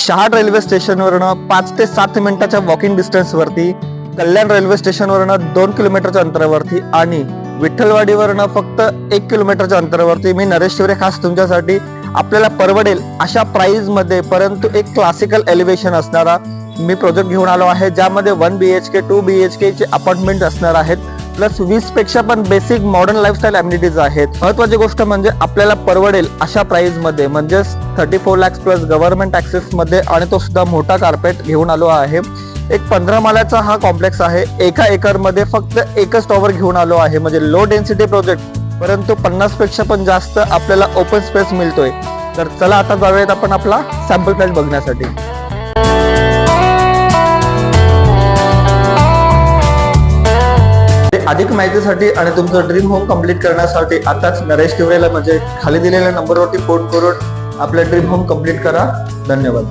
Shahad railway स्टेशनवरनं 5 ते 7 मिनिटाच्या walking distance वरती, कल्याण रेल्वे स्टेशनवरनं 2 किलोमीटरच्या अंतरावरती आणि विठ्ठलवाडीवरनं फक्त 1 किलोमीटरच्या अंतरावरती मी नरेश शिवरे खास तुमच्यासाठी आपल्याला परवडेल अशा प्राइस मध्ये परंतु एक क्लासिकल एलिव्हेशन असणारा मी प्रोजेक्ट घेऊन आलो आहे, ज्यामध्ये 1 BHK 2 BHK चे अपार्टमेंट असणार आहेत, प्लस 20 पेक्षा पण बेसिक मॉडर्न लाईफस्टाईल अम्युनिटीज आहेत. महत्वाची गोष्ट म्हणजे आपल्याला परवडेल अशा प्राइस मध्ये, म्हणजे 34 लाख प्लस गव्हर्नमेंट ऍक्सेस मध्ये, आणि तो सुद्धा मोठा कार्पेट घेऊन आलो आहे. एक 15 माळ्याचा हा कॉम्प्लेक्स आहे. 1 एकर मध्ये फक्त एकच टॉवर घेऊन आलो आहे, म्हणजे लो डेन्सिटी प्रोजेक्ट, परंतु 50 पेक्षा पण जास्त आपल्याला ओपन स्पेस मिळतोय. तर चला आता जाऊयात आपण आपला सॅम्पल फ्लॅट बघण्यासाठी. अधिक माहितीसाठी आणि तुमचं ड्रीम होम कंप्लीट करण्यासाठी आताच नरेश शिवरेला म्हणजे खाली दिलेल्या नंबरवरती फोन करून आपलं ड्रीम होम कंप्लीट करा. धन्यवाद.